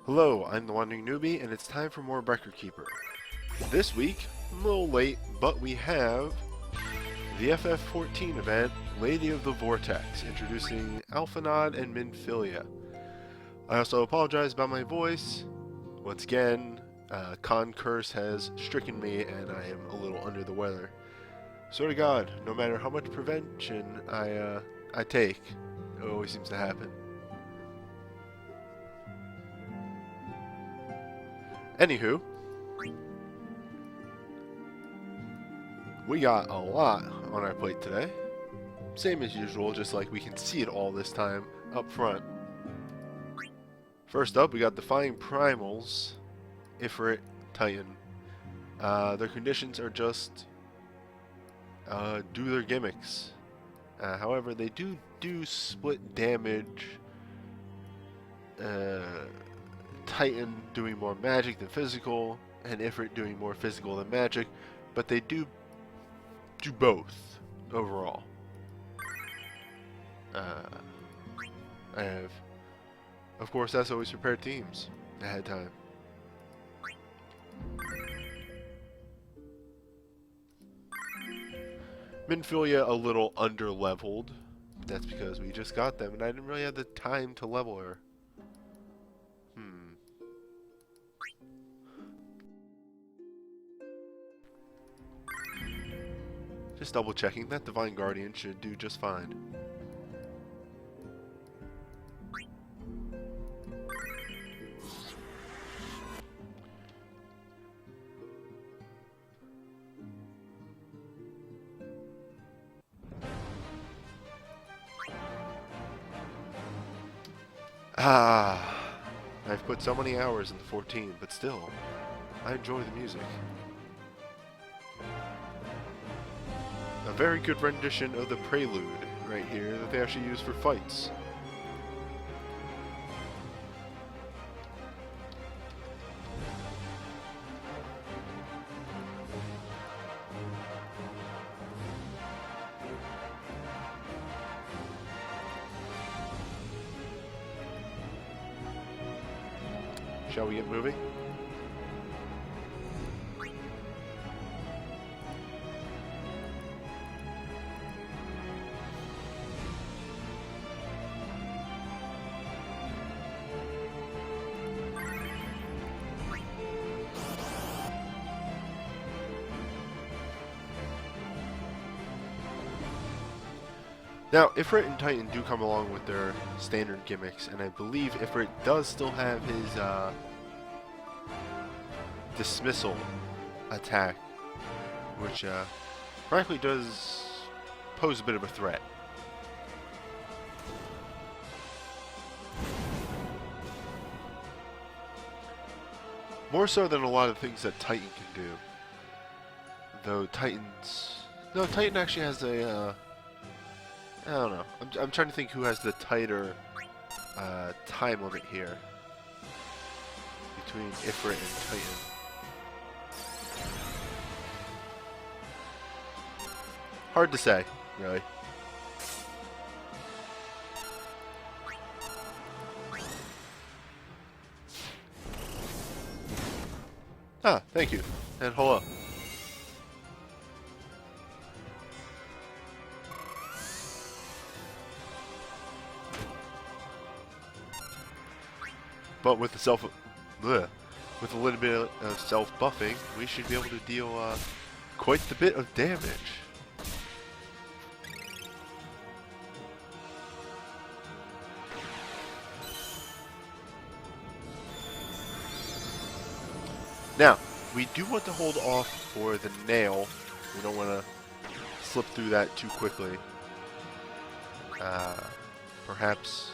Hello, I'm the Wandering Newbie, and it's time for more Brecker Keeper. This week, I'm a little late, but we have the FF14 event, Lady of the Vortex, introducing Alphanod and Minfilia. I also apologize about my voice. Once again, Con Curse has stricken me, and I am a little under the weather. Swear to God, no matter how much prevention I take, it always seems to happen. Anywho, we got a lot on our plate today. Same as usual, just like we can see it all this time up front. First up, we got Defying Primals, Ifrit, Titan. Their conditions are just do their gimmicks. However, they do split damage. Titan doing more magic than physical, and Ifrit doing more physical than magic, but they do both overall. I have, of course, as always, prepared teams ahead of time. Minfilia a little under-leveled. That's because we just got them, and I didn't really have the time to level her. Just double checking, that Divine Guardian should do just fine. I've put so many hours into 14, but still, I enjoy the music. A very good rendition of the Prelude right here that they actually use for fights. Shall we get moving? Now, Ifrit and Titan do come along with their standard gimmicks, and I believe Ifrit does still have his dismissal attack, which frankly does pose a bit of a threat. More so than a lot of things that Titan can do. Though Titan actually has a I don't know. I'm trying to think who has the tighter time limit here between Ifrit and Titan. Hard to say, really. Ah, thank you. And hello. But with the with a little bit of self-buffing, we should be able to deal quite the bit of damage. Now, we do want to hold off for the nail. We don't want to slip through that too quickly. Perhaps.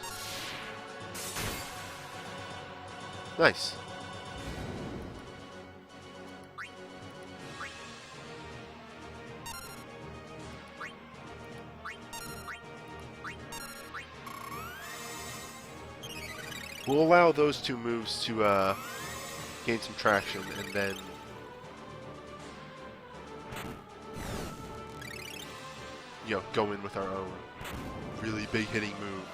Nice. We'll allow those two moves to gain some traction, and then go in with our own really big hitting move.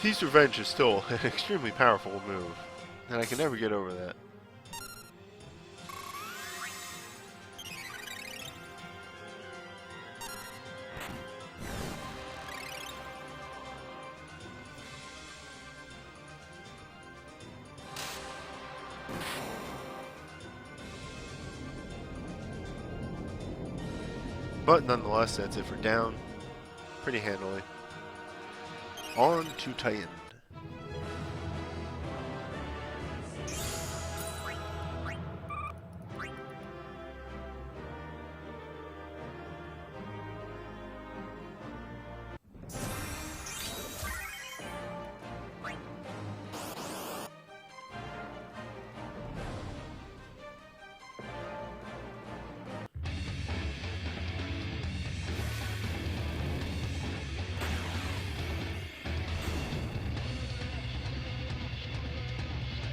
Thief's Revenge is still an extremely powerful move, and I can never get over that. But nonetheless, that's it for down. Pretty handily. On to Titan.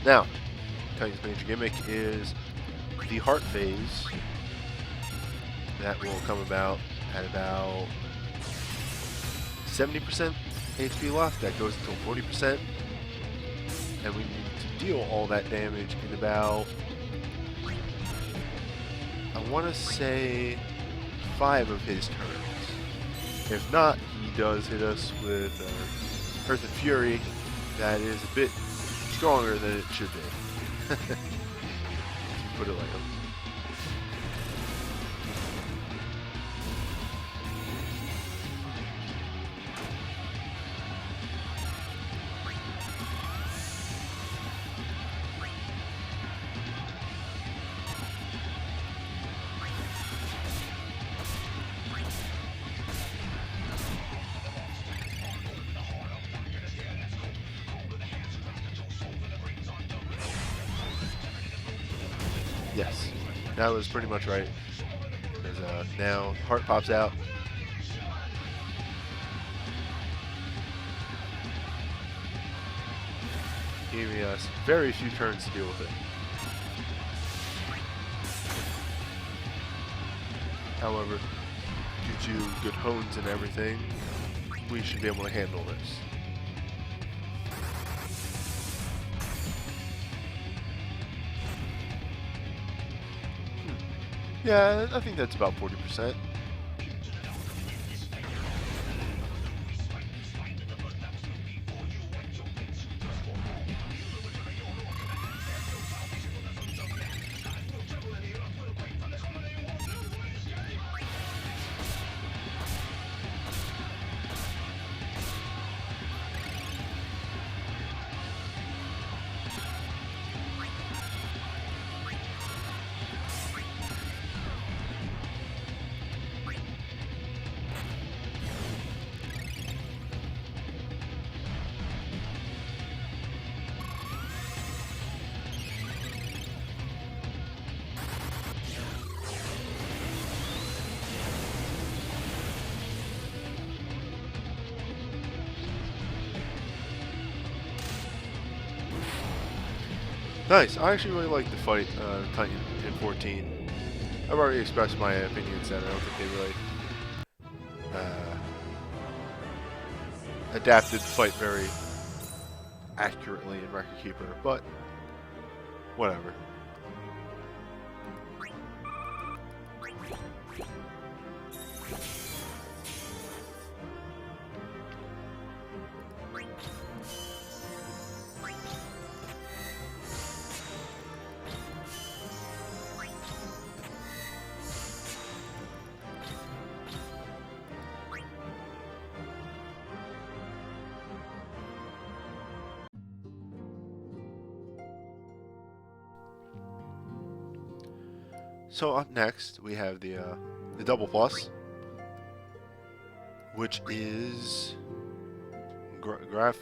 Now, Titan's major gimmick is the Heart Phase. That will come about at about 70% HP left. That goes until 40%. And we need to deal all that damage in about, I want to say, 5 of his turns. If not, he does hit us with Earth and Fury. That is a bit stronger than it should be. Put it like that. Yes, that was pretty much right. Because now Heart pops out. Giving us very few turns to deal with it. However, due to good hones and everything, we should be able to handle this. Yeah, I think that's about 40%. Nice. I actually really like the fight, Titan in 14. I've already expressed my opinions that I don't think they really adapted the fight very accurately in Record Keeper, but whatever. So up next we have the double plus, which is Graphius.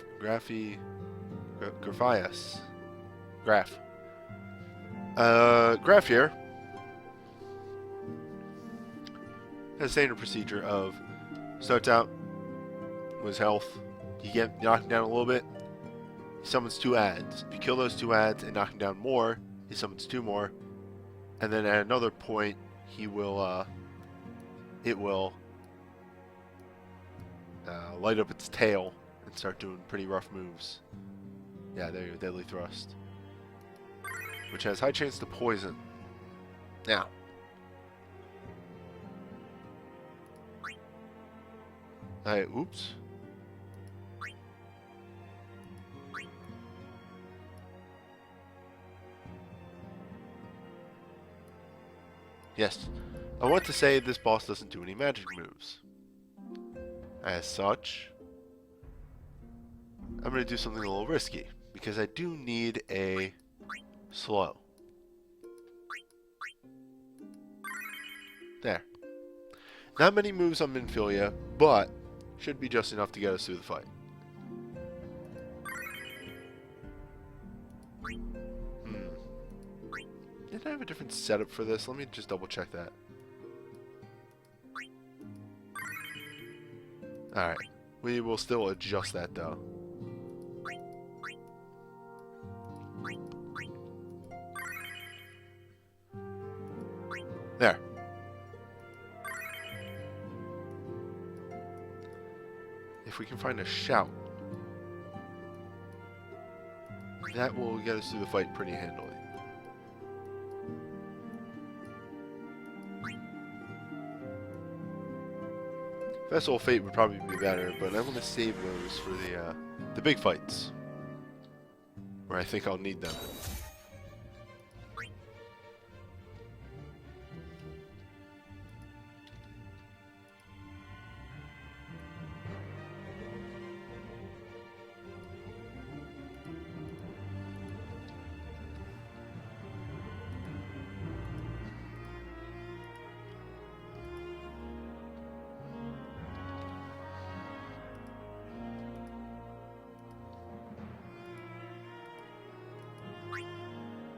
Graph here has a standard procedure of starts out with his health. You get knocked him down a little bit. He summons 2 adds. If you kill those 2 adds and knock him down more, he summons 2 more. And then at another point, he will, it will light up its tail and start doing pretty rough moves. Yeah, there you go, Deadly Thrust. Which has high chance to poison. Now. Alright, oops. Yes, I want to say this boss doesn't do any magic moves. As such, I'm going to do something a little risky, because I do need a slow. There. Not many moves on Minfilia, but should be just enough to get us through the fight. Did I have a different setup for this? Let me just double check that. Alright. We will still adjust that though. There. If we can find a shout, that will get us through the fight pretty handily. Vessel of Fate would probably be better, but I'm going to save those for the big fights, where I think I'll need them.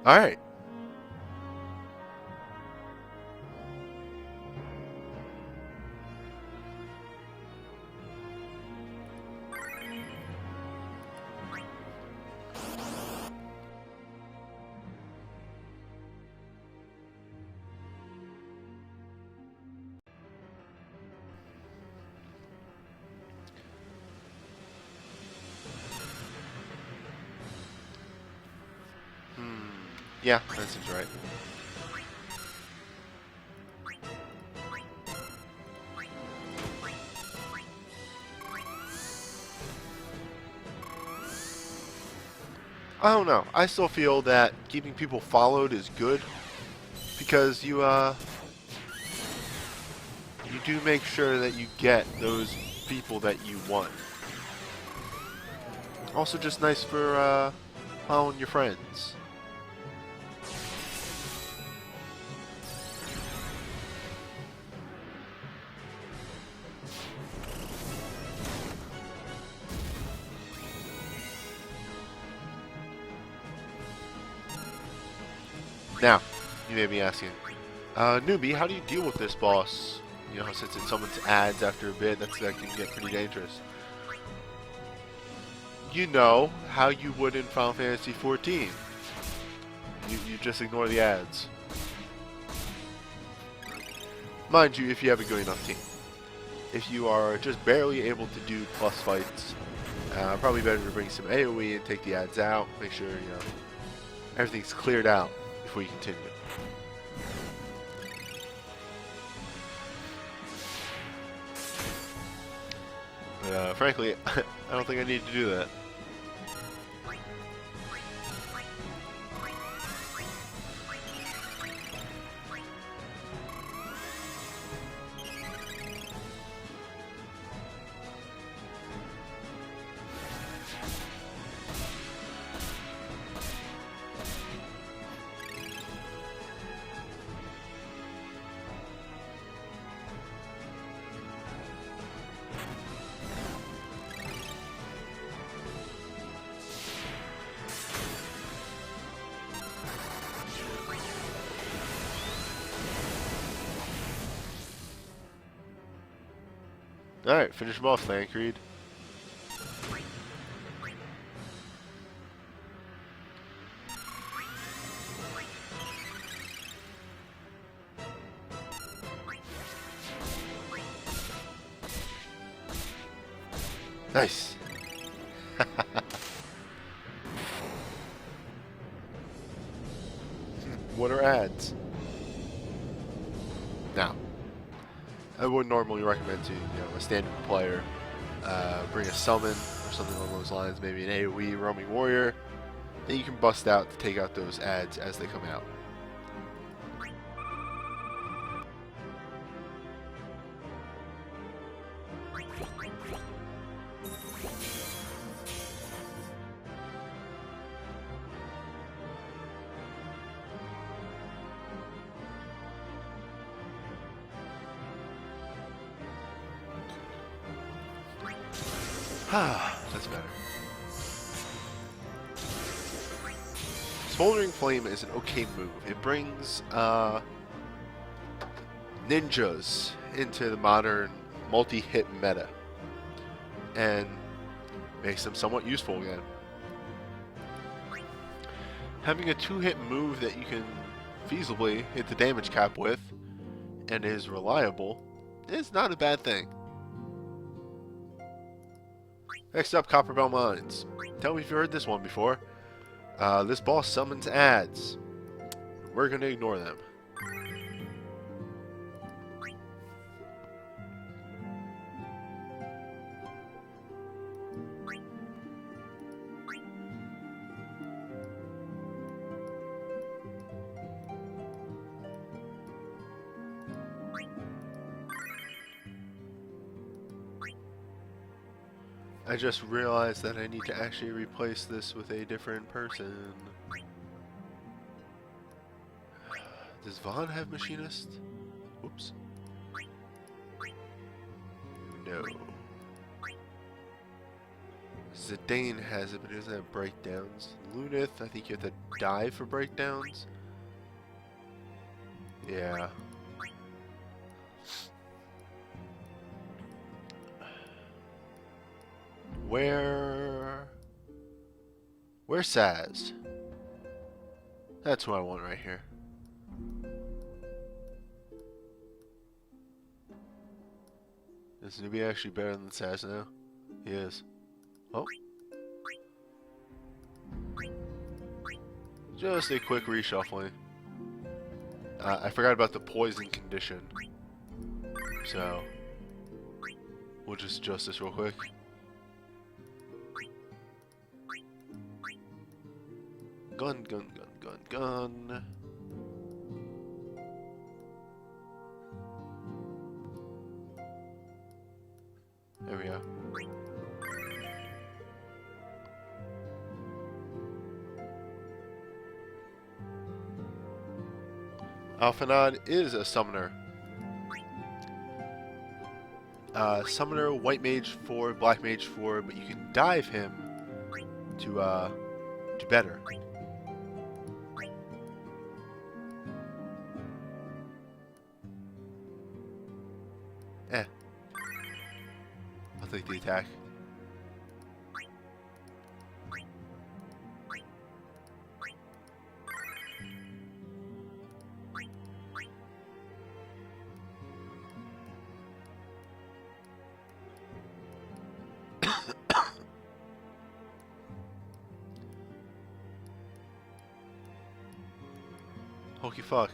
Alright. Yeah, that seems right. I don't know. I still feel that keeping people followed is good because you do make sure that you get those people that you want. Also, just nice for following your friends. Now, you may be asking, newbie, how do you deal with this boss? You know, since it summons ads after a bit, that can get pretty dangerous. You know how you would in Final Fantasy XIV. You just ignore the ads. Mind you, if you have a good enough team. If you are just barely able to do plus fights, probably better to bring some AoE and take the ads out. Make sure, you know, everything's cleared out before you continue. But frankly, I don't think I need to do that. Alright, finish him off, Thancred. Nice. what are ads? Now, I would normally recommend to a standard player bring a summon or something along those lines, maybe an AoE roaming warrior that you can bust out to take out those ads as they come out. That's better. Smoldering Flame is an okay move. It brings ninjas into the modern multi-hit meta and makes them somewhat useful again. Having a 2-hit move that you can feasibly hit the damage cap with and is reliable is not a bad thing. Next up, Copperbell Mines. Tell me if you heard this one before. This boss summons ads. We're going to ignore them. I just realized that I need to actually replace this with a different person. Does Vaughn have Machinist? Oops. No. Zidane has it, but he doesn't have breakdowns. Lunith, I think you have to die for breakdowns. Yeah. Where's Saz? That's who I want right here. Is Newbie actually better than Saz now? He is. Oh. Just a quick reshuffling. I forgot about the poison condition. So, we'll just adjust this real quick. Gun. There we go. Alphanod is a summoner. Summoner, White Mage 4, Black Mage 4, but you can dive him to do better. I'll take the attack. Hokey fuck.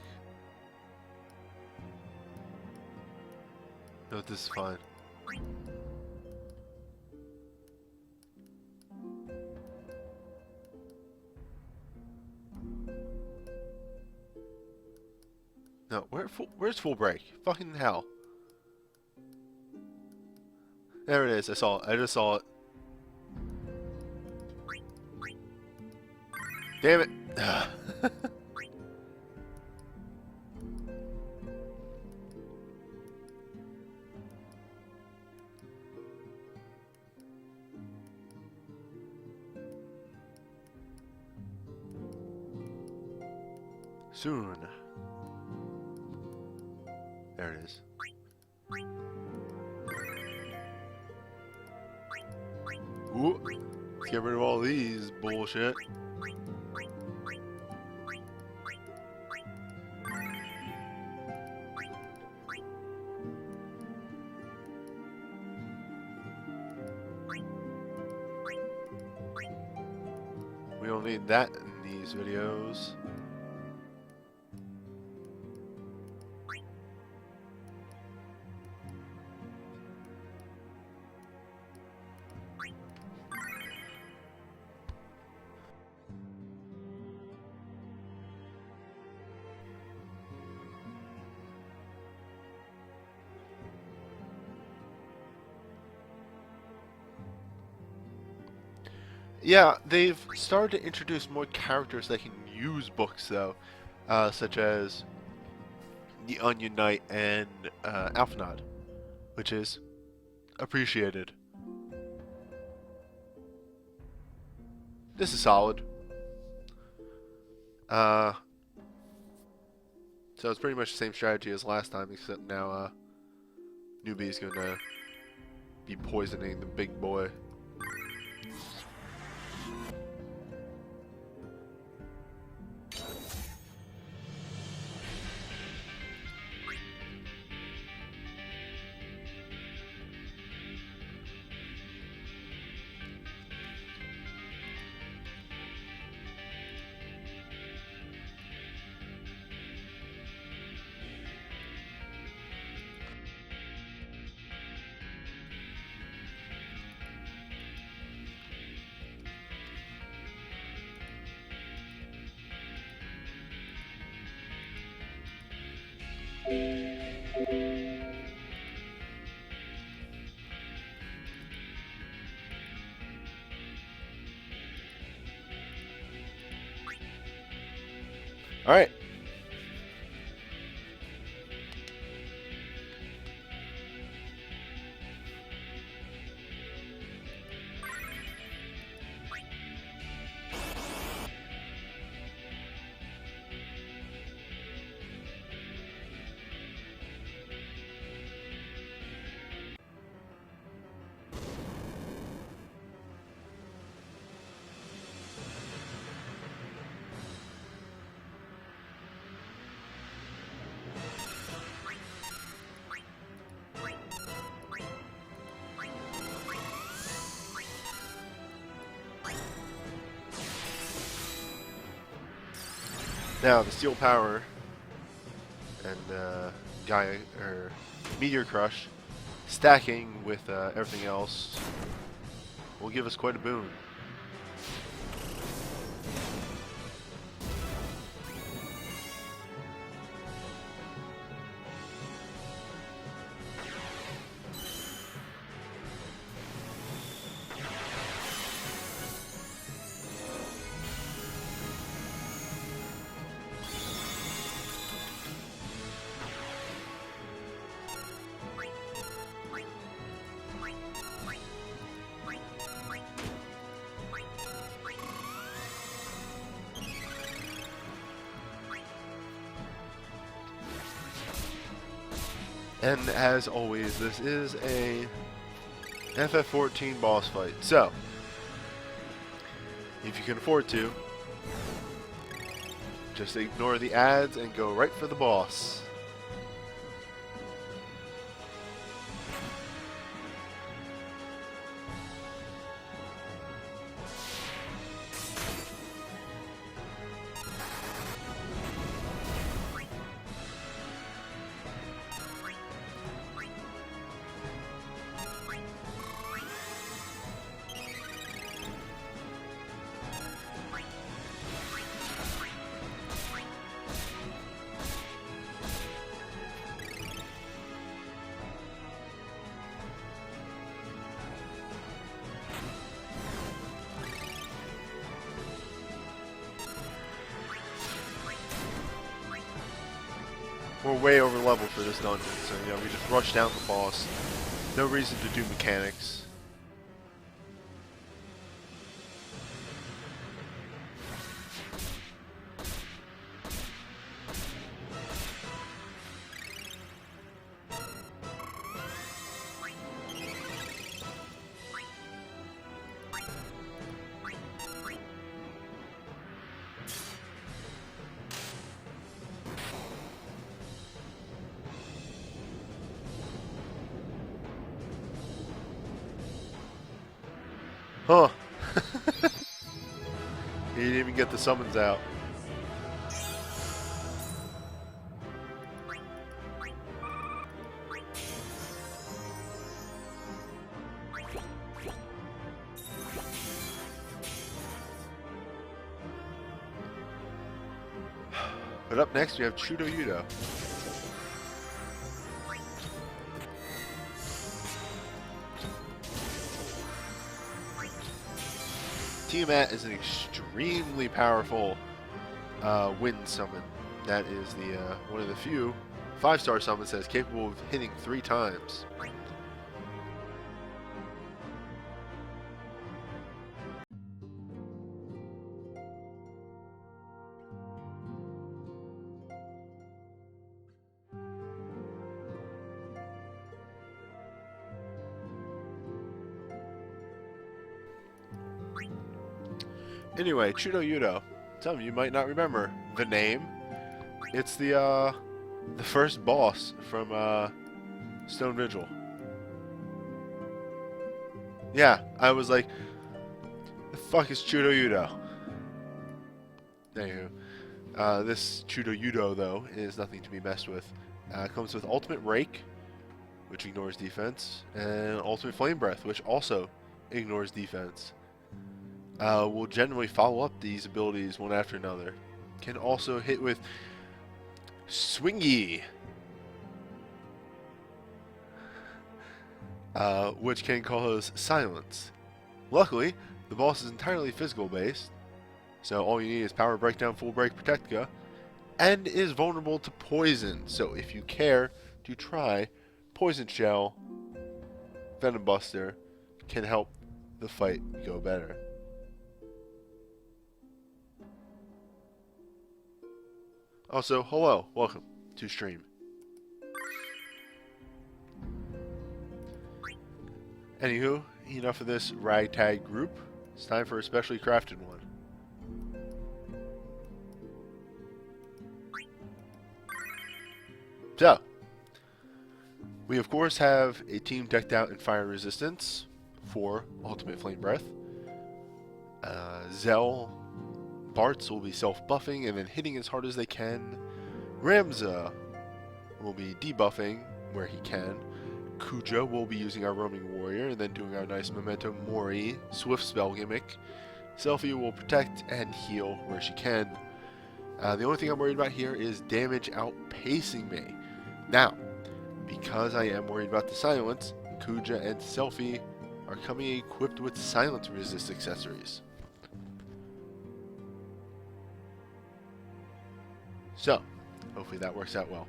No, this is fine. No, where's full break? Fucking hell. There it is. I saw it. I just saw it. Damn it. Soon. There it is. Ooh. Let's get rid of all these bullshit. We don't need that in these videos. Yeah, they've started to introduce more characters that can use books, though, such as the Onion Knight and Alphanod, which is appreciated. This is solid. So it's pretty much the same strategy as last time, except now Newbie is going to be poisoning the big boy. Alright. Now the Steel Power and Gaia or Meteor Crush stacking with everything else will give us quite a boon. And as always, this is a FF14 boss fight. So, if you can afford to, just ignore the ads and go right for the boss. We're way over leveled for this dungeon, so we just rush down the boss. No reason to do mechanics. Huh. He didn't even get the summons out. But up next we have Chudo Yudo. Tiamat is an extremely powerful wind summon. That is the one of the few 5-star summons that is capable of hitting 3 times. Anyway, Chudo Yudo. Some of you might not remember the name. It's the first boss from Stone Vigil. Yeah, I was like, the fuck is Chudo Yudo? Anywho, this Chudo Yudo though is nothing to be messed with. Comes with Ultimate Rake, which ignores defense, and Ultimate Flame Breath, which also ignores defense. Will generally follow up these abilities one after another. Can also hit with Swingy, which can cause silence. Luckily, the boss is entirely physical based, so all you need is Power Breakdown, Full Break, Protectica, and is vulnerable to poison. So if you care to try, Poison Shell, Venom Buster can help the fight go better. Also, hello, welcome to stream. Anywho, enough of this ragtag group. It's time for a specially crafted one. So, we of course have a team decked out in fire resistance for Ultimate Flame Breath. Zell, Bartz will be self-buffing and then hitting as hard as they can. Ramza will be debuffing where he can. Kuja will be using our Roaming Warrior and then doing our nice Memento Mori Swift spell gimmick. Selphie will protect and heal where she can. The only thing I'm worried about here is damage outpacing me. Now, because I am worried about the silence, Kuja and Selphie are coming equipped with silence resist accessories. So, hopefully that works out well.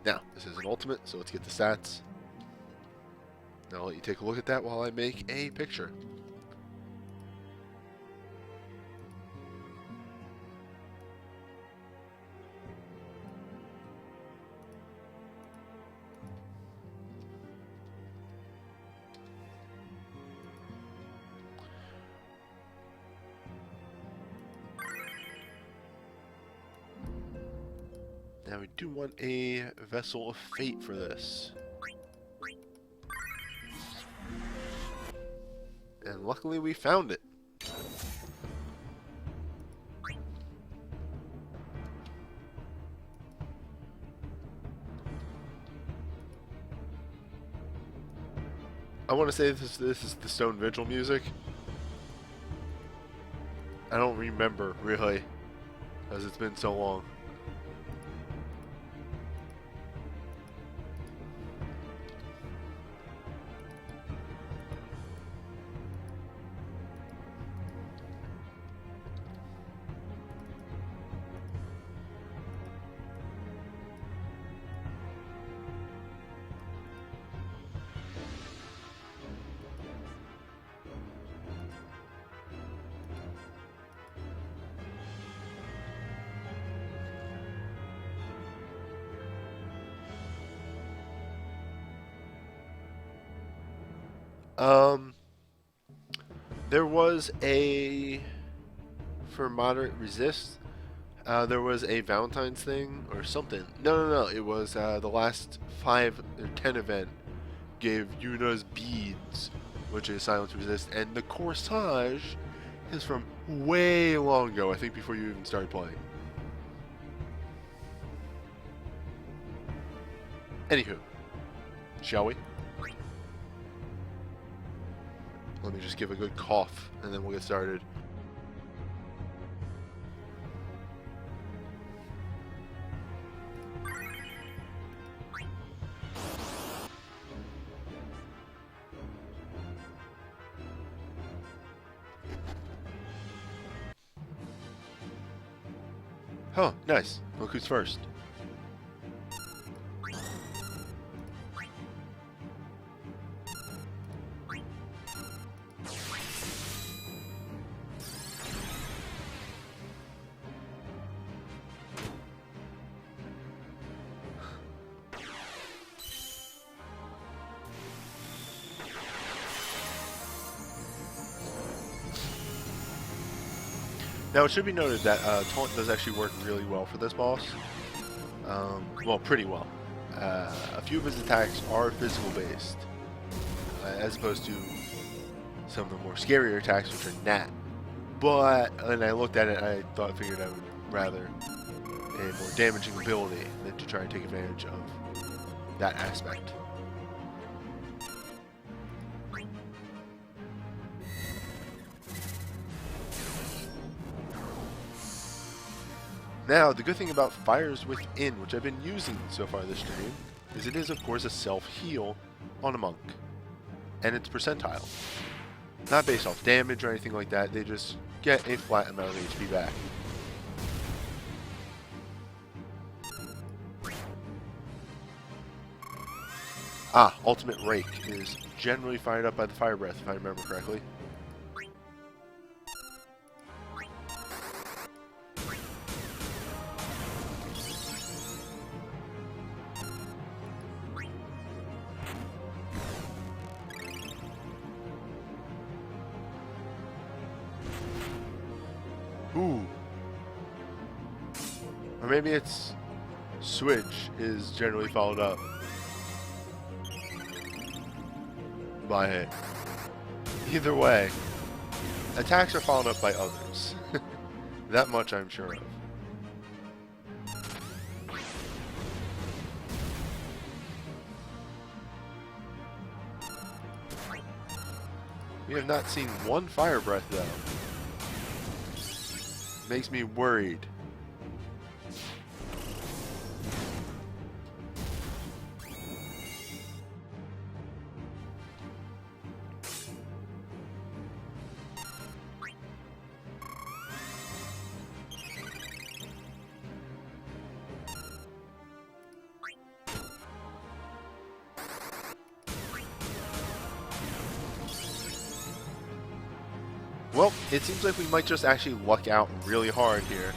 Now, this is an ultimate, so let's get the stats. Now I'll let you take a look at that while I make a picture. Now we do want a Vessel of Fate for this. And luckily we found it. I want to say this is the Stone Vigil music. I don't remember really, as it's been so long. There was a, for moderate resist, there was a Valentine's thing or something. No, it was the last 5 or 10 event gave Yuna's beads, which is silence resist, and the corsage is from way long ago, I think before you even started playing. Anywho, shall we? Let me just give a good cough, and then we'll get started. Oh, nice. Look who's first. Now, it should be noted that Taunt does actually work really well for this boss. Well, pretty well. A few of his attacks are physical based, as opposed to some of the more scarier attacks, which are nat. But when I looked at it, I figured I would rather a more damaging ability than to try and take advantage of that aspect. Now, the good thing about Fires Within, which I've been using so far this stream, is it is, of course, a self-heal on a monk. And it's percentile. Not based off damage or anything like that, they just get a flat amount of HP back. Ultimate Rake is generally fired up by the Fire Breath, if I remember correctly. Ooh. Or maybe it's Switch is generally followed up by it. Either way, attacks are followed up by others. That much I'm sure of. We have not seen one Fire Breath though. Makes me worried. Well, it seems like we might just actually luck out really hard here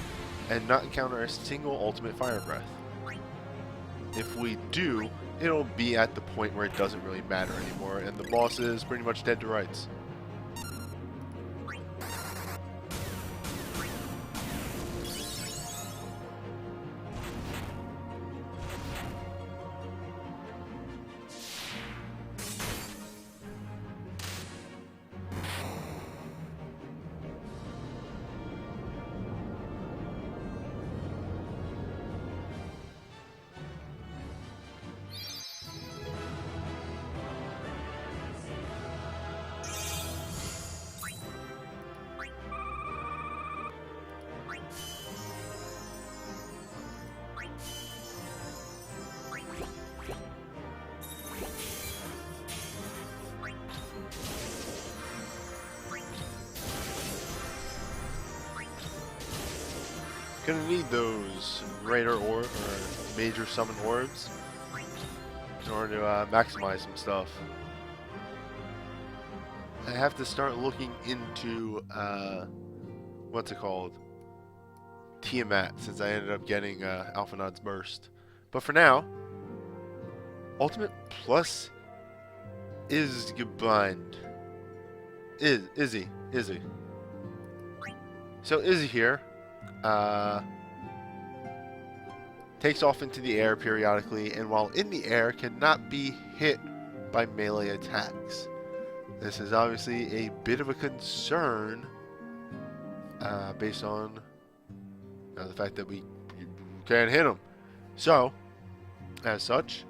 and not encounter a single ultimate Fire Breath. If we do, it'll be at the point where it doesn't really matter anymore and the boss is pretty much dead to rights. Gonna need those Raider or Major Summon Orbs in order to maximize some stuff. I have to start looking into what's it called? Tiamat, since I ended up getting Alphanod's Burst. But for now, Ultimate Plus is Gebind. Izzy. So Izzy here takes off into the air periodically, and while in the air cannot be hit by melee attacks. This is obviously a bit of a concern based on the fact that we can't hit him. So, as such,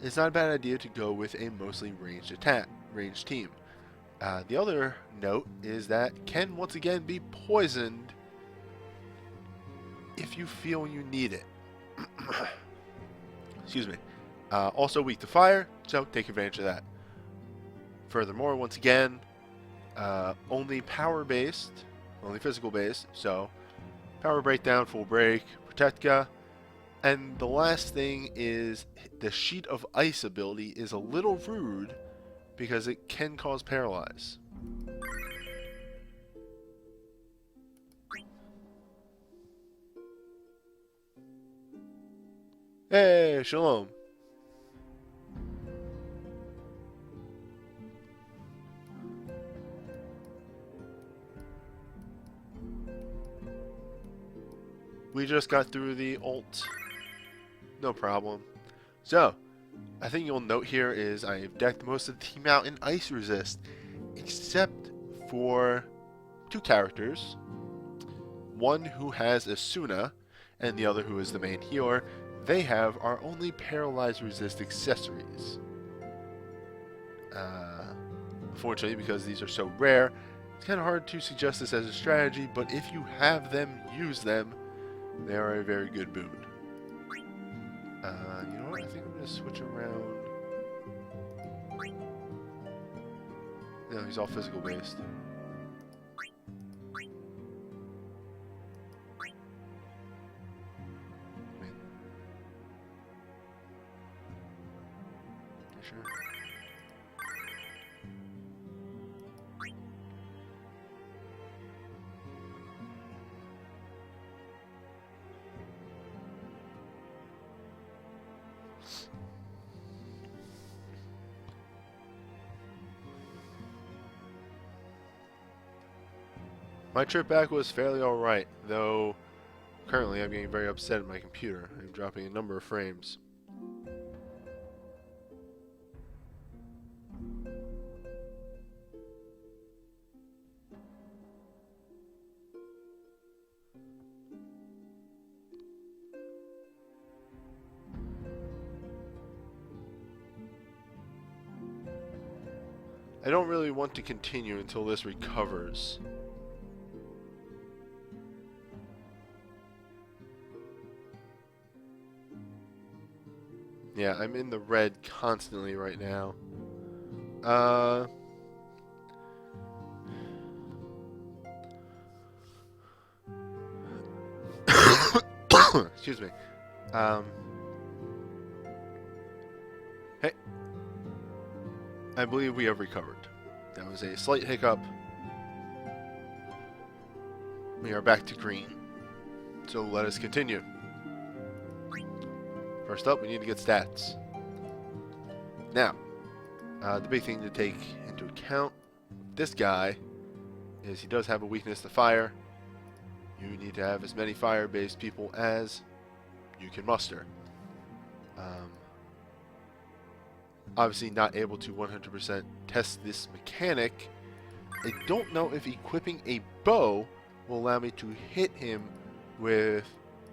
it's not a bad idea to go with a mostly ranged team. The other note is that can once again be poisoned if you feel you need it. Excuse me. Also weak to fire, so take advantage of that. Furthermore, once again, only power based, only physical based, so Power Breakdown, Full Break, Protectka. And the last thing is the Sheet of Ice ability is a little rude because it can cause Paralyze. Hey, Shalom. We just got through the ult. No problem. So, I think you'll note here is I've decked most of the team out in Ice Resist, except for 2 characters. One who has Asuna, and the other who is the main healer. They have our only Paralyze Resist accessories. Unfortunately, because these are so rare, it's kind of hard to suggest this as a strategy, but if you have them, use them. They are a very good boon. You know what? I think I'm going to switch around. No, he's all physical based. Sure. My trip back was fairly alright, though currently I'm getting very upset at my computer. I'm dropping a number of frames. I don't really want to continue until this recovers. Yeah, I'm in the red constantly right now. Excuse me. Hey. I believe we have recovered. That was a slight hiccup. We are back to green. So let us continue. First up, we need to get stats. Now, the big thing to take into account with this guy is he does have a weakness to fire. You need to have as many fire-based people as you can muster. Obviously not able to 100% test this mechanic. I don't know if equipping a bow will allow me to hit him with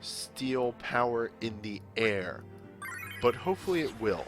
steel power in the air, but hopefully it will.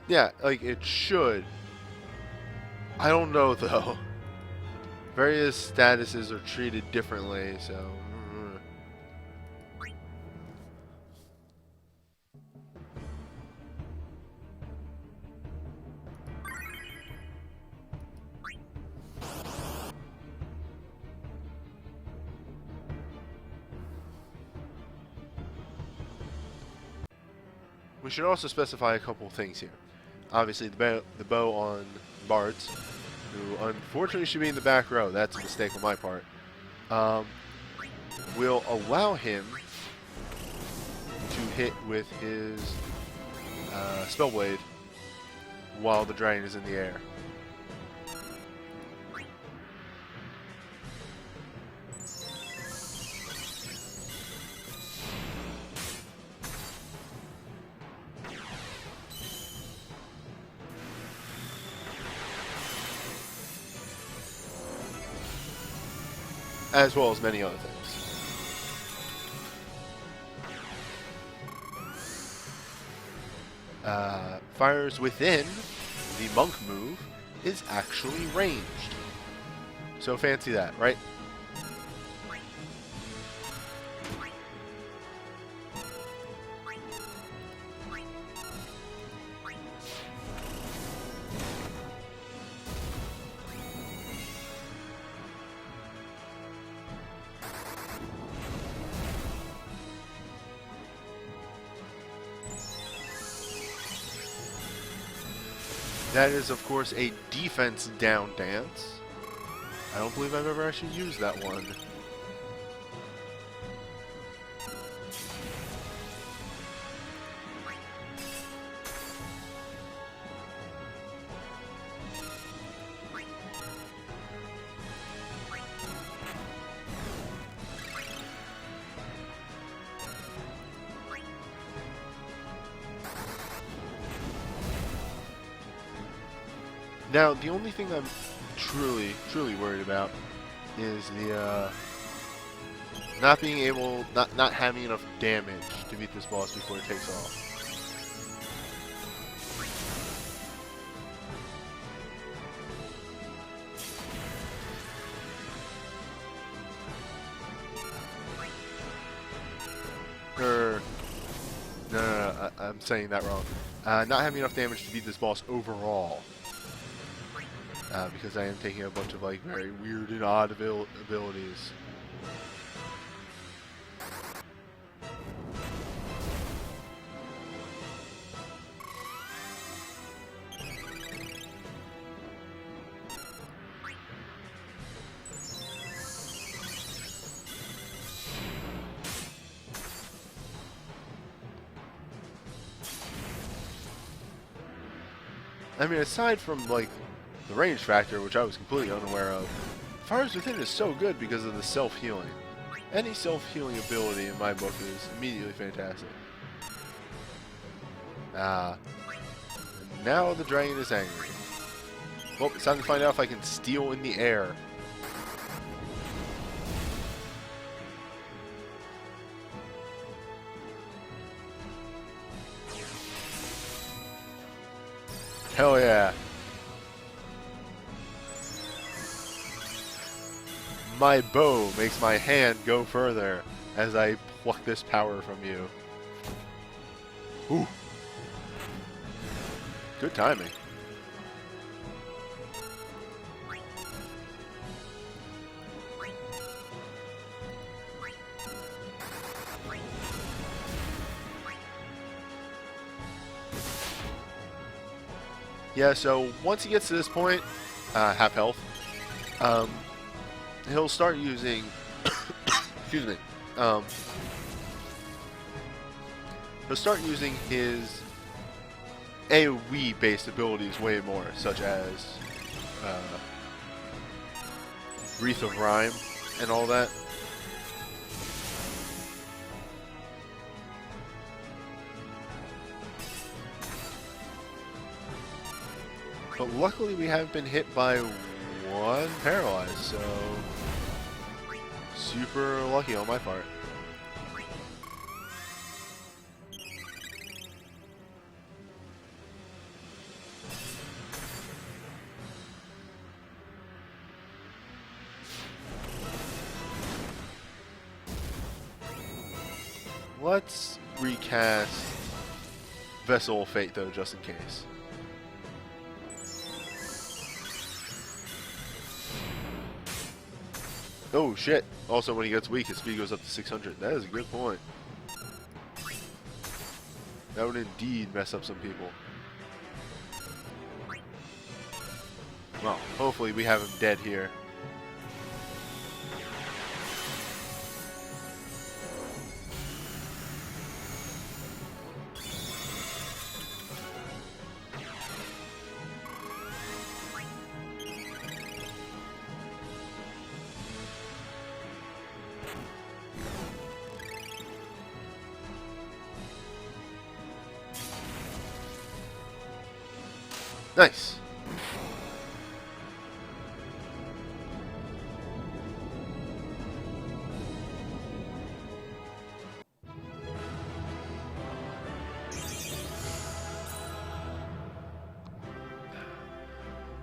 Yeah, like it should. I don't know though. Various statuses are treated differently, so. We should also specify a couple things here. Obviously, the bow on Bards, who unfortunately should be in the back row. That's a mistake on my part. Will allow him to hit with his Spellblade while the dragon is in the air. as well as many other things. Fires within, the monk move, is actually ranged. So fancy that, right? That is, of course, a defense down dance. I don't believe I've ever actually used that one. Now, the only thing I'm truly worried about is the not having enough damage to beat this boss before it takes off. No, I'm saying that wrong. Not having enough damage to beat this boss overall. Because I am taking a bunch of like very weird and odd abilities. I mean, aside from like the range factor, which I was completely unaware of, Fires Within is so good because of the self-healing. Any self-healing ability in my book is immediately fantastic. Now the dragon is angry. Well, it's time to find out if I can steal in the air. Hell yeah. My bow makes my hand go further as I pluck this power from you. Ooh. Good timing. Yeah, so once he gets to this point, half health, he'll start using, excuse me, he'll start using his AoE-based abilities way more, such as Wreath of Rhyme and all that. But luckily we haven't been hit by one paralyzed, so super lucky on my part. Let's recast Vessel of Fate though, just in case. Oh shit. Also, when he gets weak, his speed goes up to 600. That is a good point. That would indeed mess up some people. Well, hopefully we have him dead here. Nice.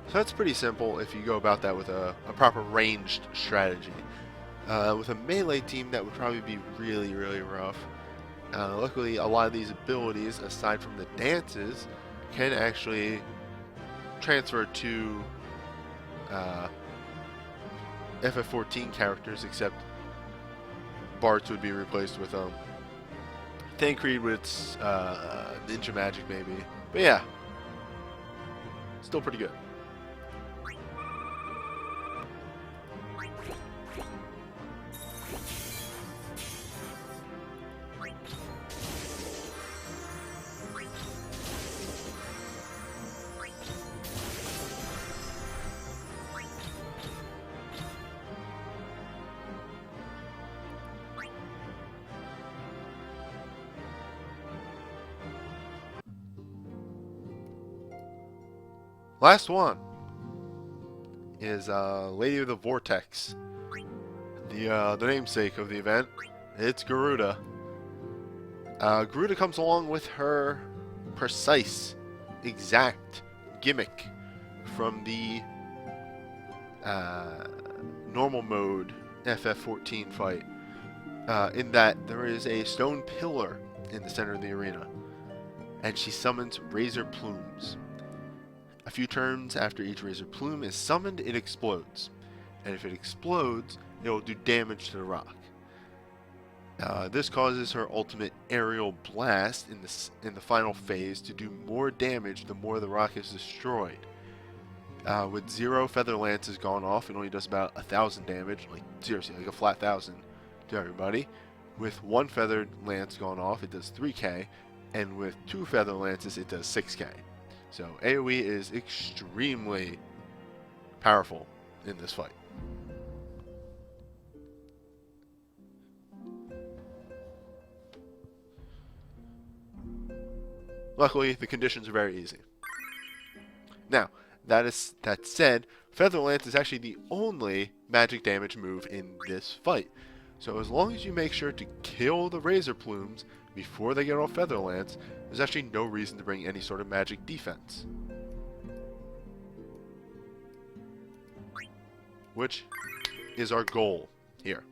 So that's pretty simple if you go about that with a proper ranged strategy. With a melee team, that would probably be really, really rough. Luckily, a lot of these abilities, aside from the dances, can actually transfer to FF14 characters, except Bartz would be replaced with Thancred with its ninja magic, maybe. But yeah, still pretty good. Last one is Lady of the Vortex, the namesake of the event. It's Garuda. Garuda comes along with her precise, exact gimmick from the normal mode FF14 fight, in that there is a stone pillar in the center of the arena, and she summons Razor Plumes. A few turns after each Razor Plume is summoned, it explodes. And if it explodes, it will do damage to the rock. This causes her ultimate aerial blast in the final phase to do more damage the more the rock is destroyed. With 0 feather lances gone off, it only does about 1,000 damage, like seriously, like a flat 1,000 to everybody. With 1 feathered lance gone off, it does 3k, and with 2 feather lances, it does 6k. So AoE is extremely powerful in this fight. Luckily, the conditions are very easy. Now, that said, Feather Lance is actually the only magic damage move in this fight. So as long as you make sure to kill the Razor Plumes before they get off Feather Lance, there's actually no reason to bring any sort of magic defense. Which is our goal here.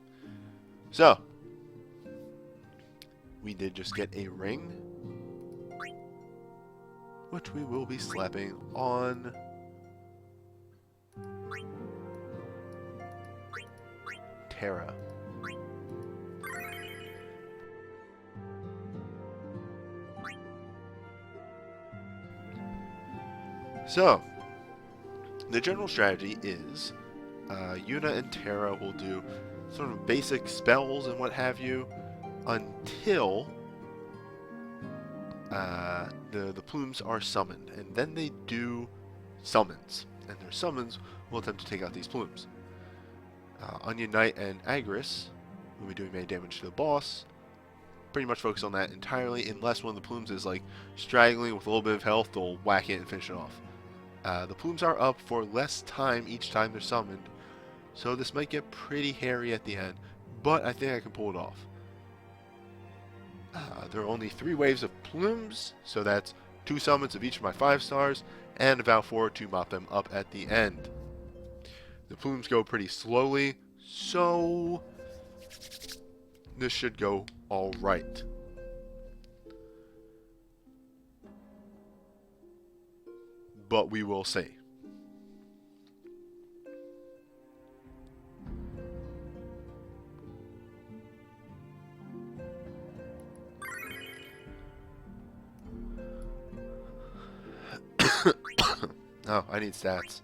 So, we did just get a ring, which we will be slapping on Terra. So, the general strategy is Yuna and Terra will do sort of basic spells and what have you until the plumes are summoned, and then they do summons, and their summons will attempt to take out these plumes. Onion Knight and Agris will be doing melee damage to the boss. Pretty much focus on that entirely, unless one of the plumes is like straggling with a little bit of health, they'll whack it and finish it off. The plumes are up for less time each time they're summoned, so this might get pretty hairy at the end, but I think I can pull it off. There are only 3 waves of plumes, so that's 2 summons of each of my 5 stars, and about 4 to mop them up at the end. The plumes go pretty slowly, so this should go alright. But we will see. Oh, I need stats.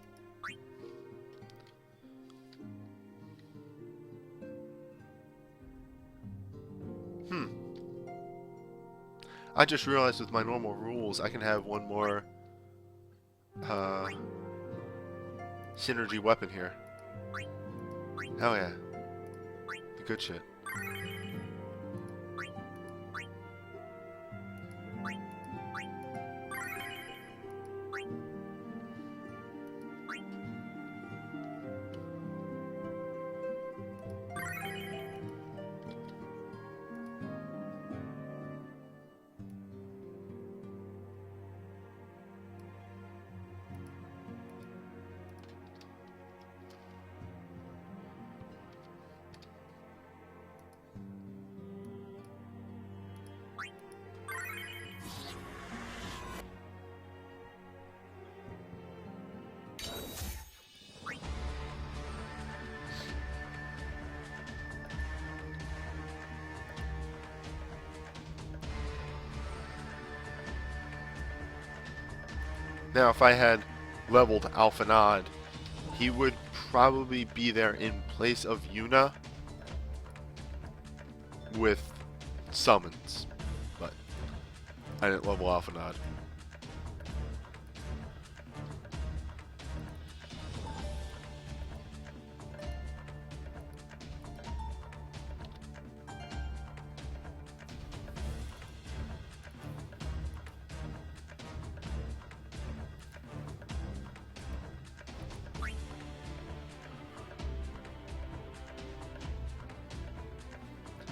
I just realized with my normal rules, I can have one more synergy weapon here. Oh yeah. The good shit. Now, if I had leveled Alphanod, he would probably be there in place of Yuna with summons, but I didn't level Alphanod.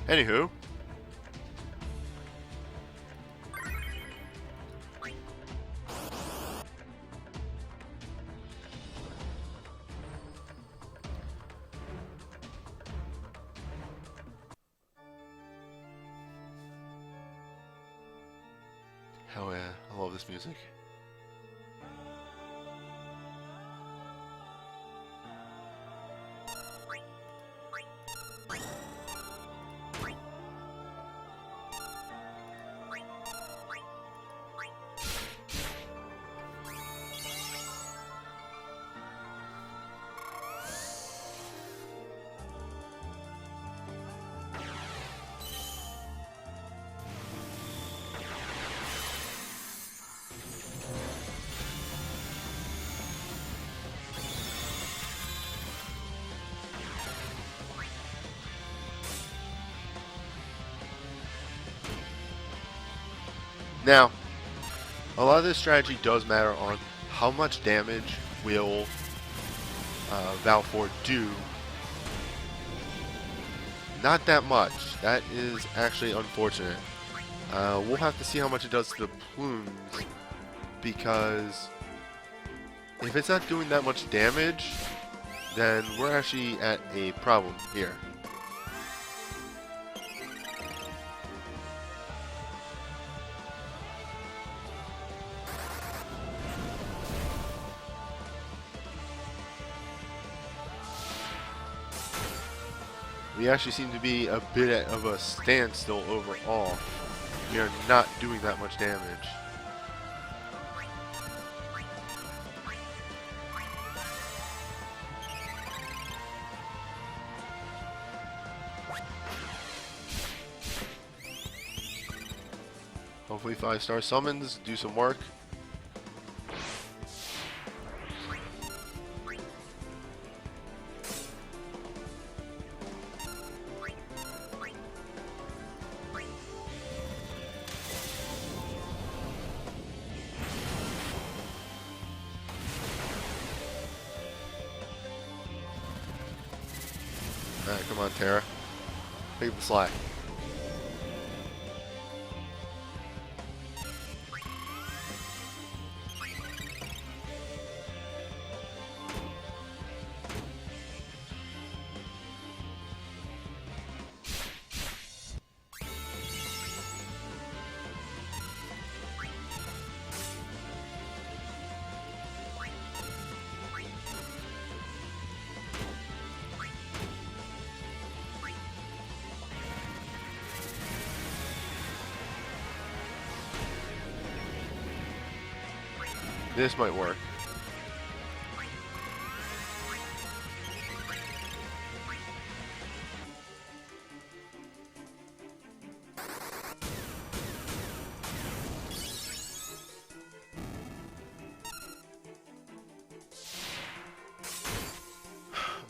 Anywho, hell yeah, I love this music. Now, a lot of this strategy does matter on how much damage will Valfor do. Not that much. That is actually unfortunate. We'll have to see how much it does to the plumes, because if it's not doing that much damage, then we're actually at a problem here. We actually seem to be a bit of a standstill overall. We are not doing that much damage. Hopefully 5-star summons do some work. Alright, come on, Terra. Pick up the slack. This might work.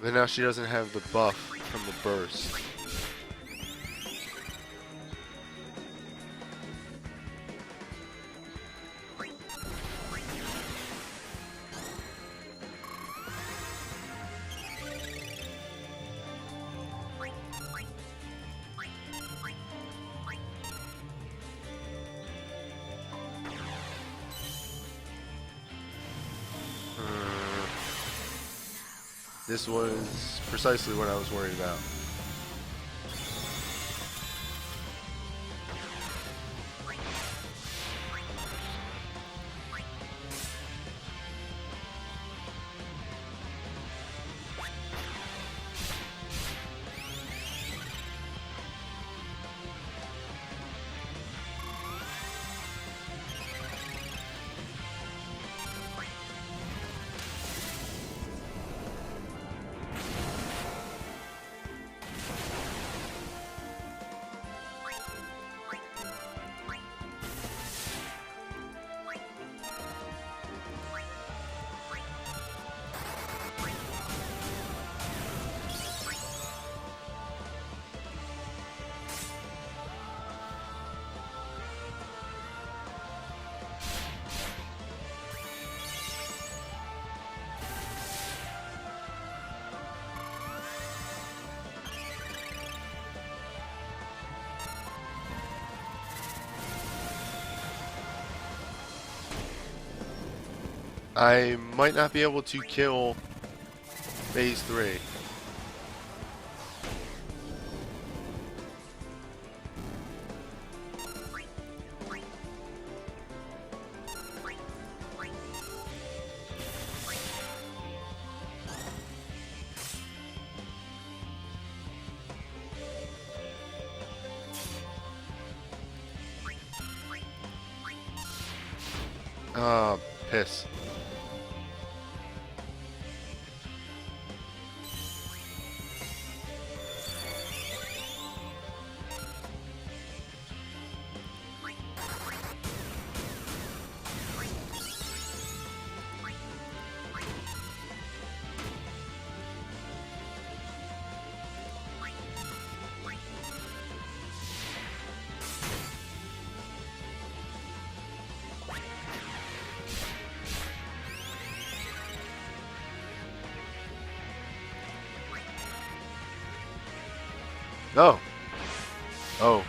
But now she doesn't have the buff from the burst. This was precisely what I was worried about. I might not be able to kill phase 3. Ah, piss. No. Oh.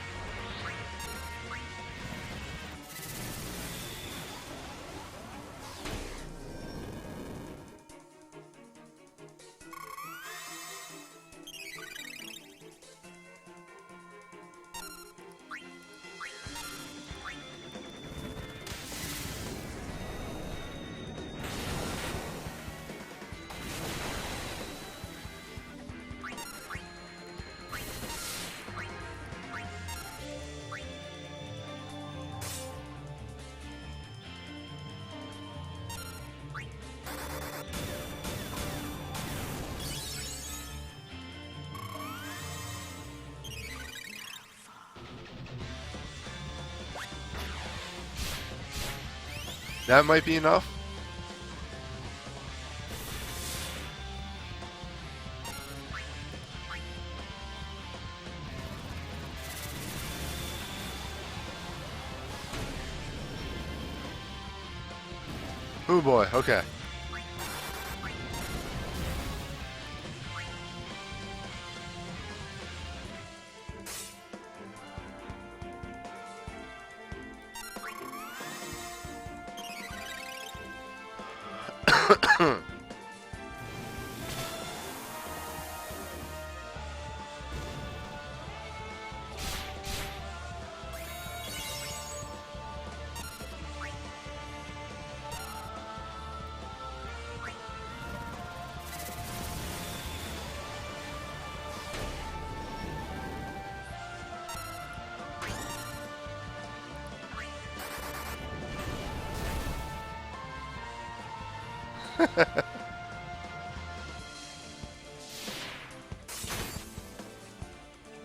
That might be enough. Oh boy, okay.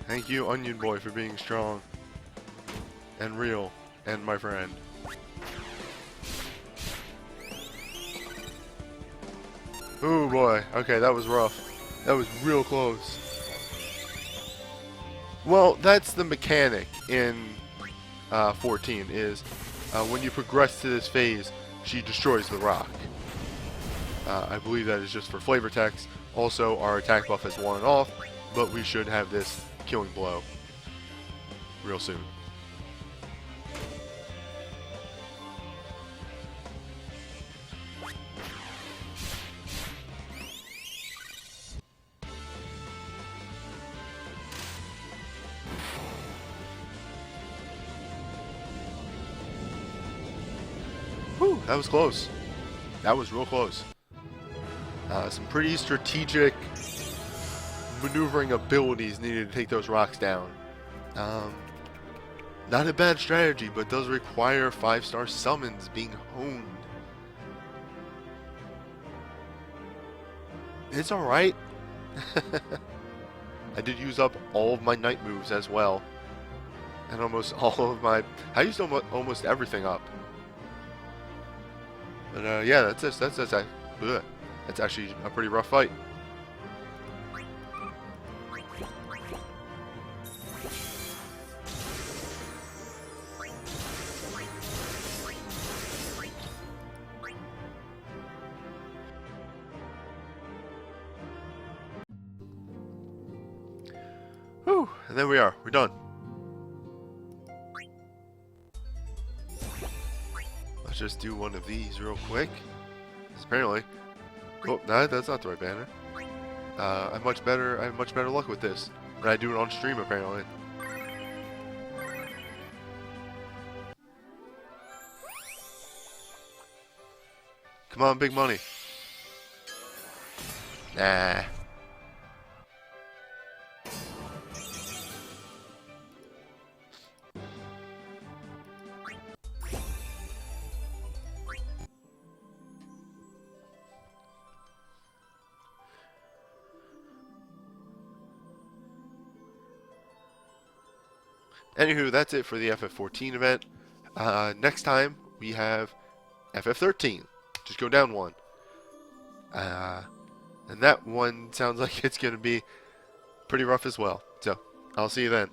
Thank you, Onion Boy, for being strong and real and my friend. Oh boy, okay, that was rough. That was real close. Well, that's the mechanic in 14, is when you progress to this phase, she destroys the rock. I believe that is just for flavor text. Also, our attack buff has worn off, but we should have this killing blow real soon. Whew, that was close. That was real close. Some pretty strategic maneuvering abilities needed to take those rocks down. Not a bad strategy, but does require 5-star summons being honed. It's alright. I did use up all of my night moves as well. And almost all of my... I used almost everything up. But yeah, that's actually a pretty rough fight. Whew, and there we are. We're done. Let's just do one of these real quick. apparently. Oh, no, that's not the right banner. I have much better luck with this. When I do it on stream, apparently. Come on, big money. Nah. Anywho, that's it for the FF14 event. Next time, we have FF13. Just go down one. And that one sounds like it's going to be pretty rough as well. So, I'll see you then.